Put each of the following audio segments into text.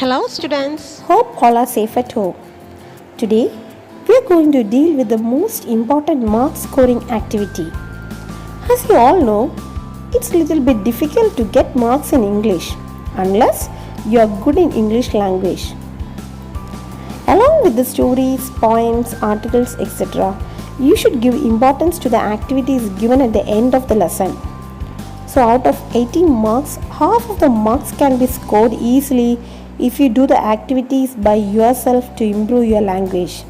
Hello, students. Hope all are safe at home. Today, we are going to deal with the most important mark scoring activity. As you all know, it's a little bit difficult to get marks in English unless you are good in English language. Along with the stories, poems, articles, etc., you should give importance to the activities given at the end of the lesson. So out of 80 marks, half of the marks can be scored easily if you do the activities by yourself to improve your language.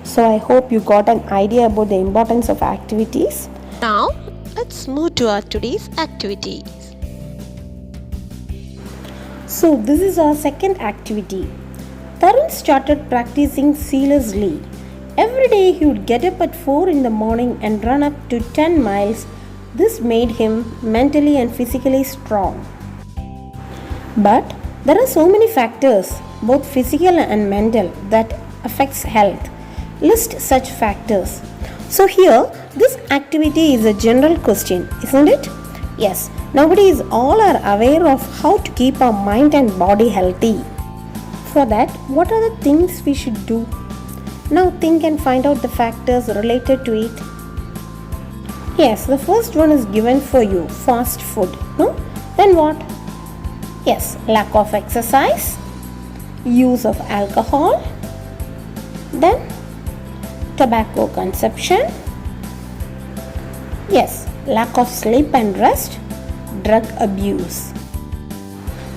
So I hope you got an idea about the importance of activities. Now, let's move to our today's activity. So this is our second activity. Tarun started practicing zealously. Every day he would get up at 4 in the morning and run up to 10 miles. This made him mentally and physically strong. But there are so many factors, both physical and mental, that affects health. List such factors. So here, this activity is a general question, isn't it? Yes, nowadays all are aware of how to keep our mind and body healthy. For that, what are the things we should do? Now think and find out the factors related to it. Yes, the first one is given for you, fast food. No? Then what? Yes, lack of exercise, use of alcohol, then tobacco consumption, yes, lack of sleep and rest, drug abuse.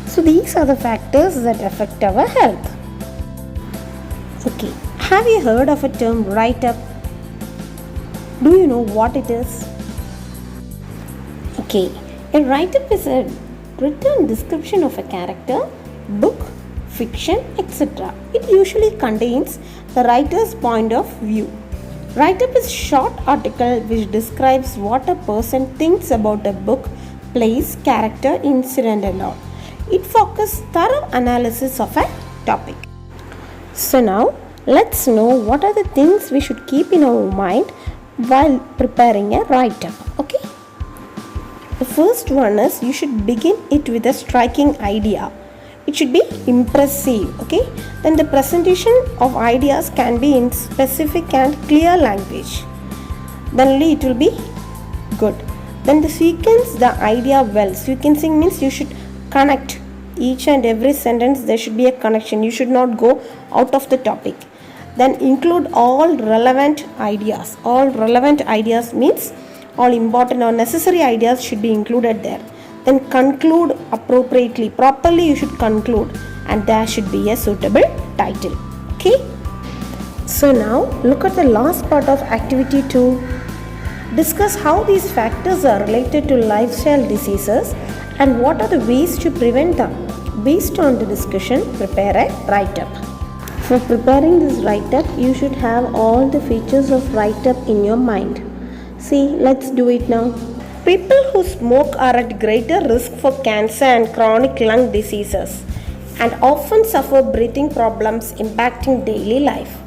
So these are the factors that affect our health. Okay, have you heard of a term write-up? Do you know what it is? Okay, a write-up is a written description of a character, book, fiction, etc. It usually contains the writer's point of view. Write-up is a short article which describes what a person thinks about a book, place, character, incident and all. It focuses thorough analysis of a topic. So now, let's know what are the things we should keep in our mind while preparing a write-up. Okay? The first one is you should begin it with a striking idea. It should be impressive. Okay? Then the presentation of ideas can be in specific and clear language. Then only it will be good. Then the sequence the idea well. Sequencing means you should connect each and every sentence. There should be a connection. You should not go out of the topic. Then include all relevant ideas. All relevant ideas means all important or necessary ideas should be included there. Then conclude appropriately. Properly you should conclude and there should be a suitable title. Okay. So now look at the last part of activity 2. Discuss how these factors are related to lifestyle diseases and what are the ways to prevent them. Based on the discussion, prepare a write-up. For preparing this write-up, you should have all the features of write-up in your mind. See, let's do it now. People who smoke are at greater risk for cancer and chronic lung diseases and often suffer breathing problems impacting daily life.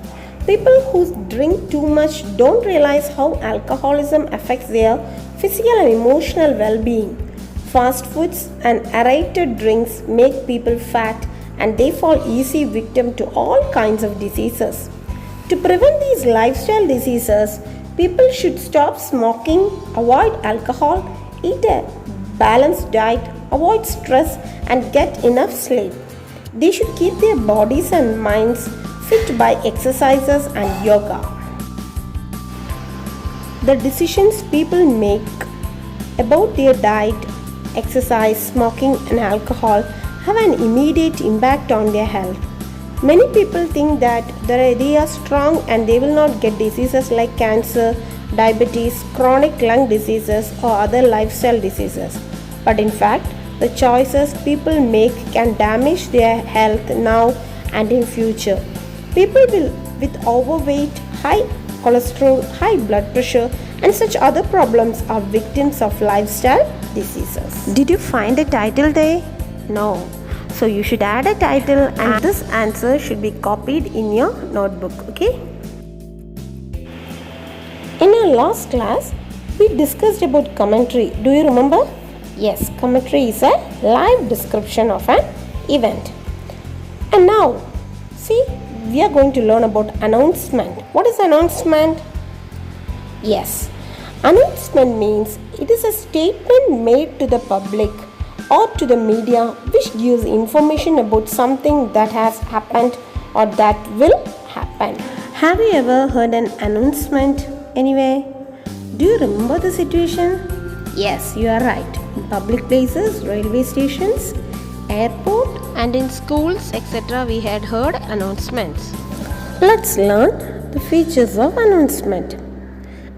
People who drink too much don't realize how alcoholism affects their physical and emotional well-being. Fast foods and aerated drinks make people fat and they fall easy victim to all kinds of diseases. To prevent these lifestyle diseases, people should stop smoking, avoid alcohol, eat a balanced diet, avoid stress and get enough sleep. They should keep their bodies and minds fit by exercises and yoga. The decisions people make about their diet, exercise, smoking and alcohol have an immediate impact on their health. Many people think that they are strong and they will not get diseases like cancer, diabetes, chronic lung diseases or other lifestyle diseases. But in fact, the choices people make can damage their health now and in future. People with overweight, high cholesterol, high blood pressure and such other problems are victims of lifestyle diseases. Did you find a title there? No. So you should add a title and this answer should be copied in your notebook. Okay? In our last class, we discussed about commentary. Do you remember? Yes, commentary is a live description of an event. And now, see, we are going to learn about announcement. What is announcement? Yes, announcement means it is a statement made to the public or to the media which gives information about something that has happened or that will happen. Have you ever heard an announcement anyway? Do you remember the situation? Yes, you are right. In public places, railway stations, airport, And in schools, etc., we had heard announcements. let's learn the features of announcement.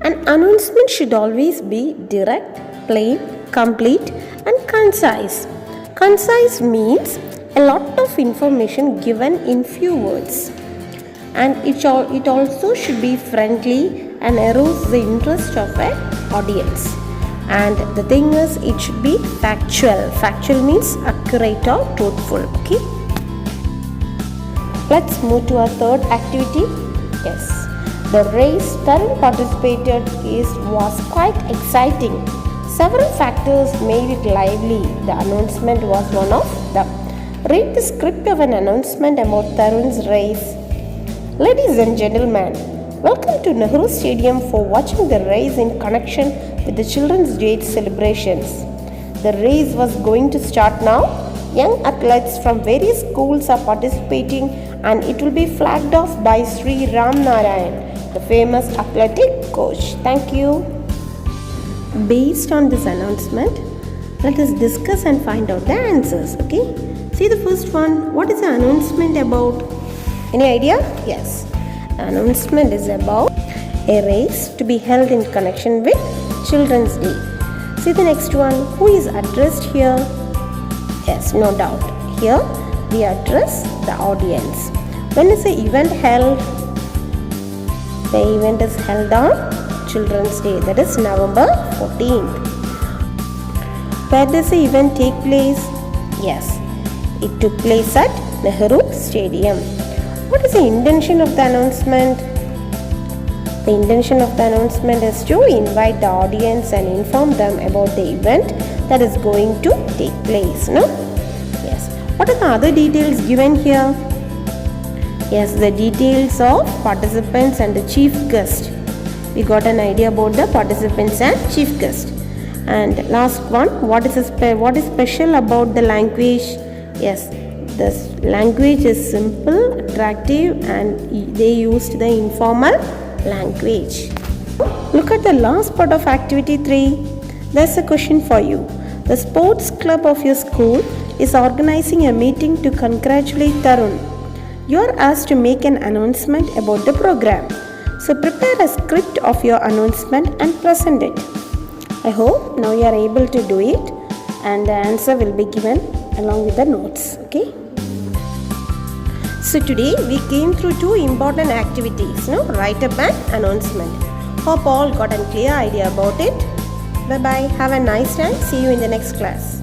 An announcement should always be direct, plain, complete, and concise. Concise means a lot of information given in few words. And it also should be friendly and arouse the interest of an audience. And the thing is, it should be factual. Factual means accurate or truthful. Okay. Let's move to our third activity. Yes, the race Tarun participated was quite exciting. Several factors made it lively. The announcement was one of them. Read the script of an announcement about Tarun's race. Ladies and gentlemen, welcome to Nehru Stadium for watching the race in connection with the Children's Day celebrations. The race was going to start now. Young athletes from various schools are participating and it will be flagged off by Sri Ram Narayan, the famous athletic coach. Thank you. Based on this announcement, let us discuss and find out the answers. Okay. See the first one. What is the announcement about? Any idea? Yes. The announcement is about a race to be held in connection with Children's Day. See the next one. Who is addressed here? Yes, no doubt. Here we address the audience. When is the event held? The event is held on Children's Day, that is November 14th. Where does the event take place? Yes, it took place at Nehru Stadium. What is the intention of the announcement? The intention of the announcement is to invite the audience and inform them about the event that is going to take place. No? Yes. What are the other details given here? Yes, the details of participants and the chief guest. We got an idea about the participants and chief guest. And last one, what is special about the language? Yes, the language is simple, attractive, and they used the informal language. Look at the last part of activity 3. There's a question for you. The sports club of your school is organizing a meeting to congratulate Tarun. You are asked to make an announcement about the program. So prepare a script of your announcement and present it. I hope now you are able to do it and the answer will be given along with the notes. Okay. So today we came through 2 important activities. Write up an announcement. Hope all got a clear idea about it. Bye bye. Have a nice time. See you in the next class.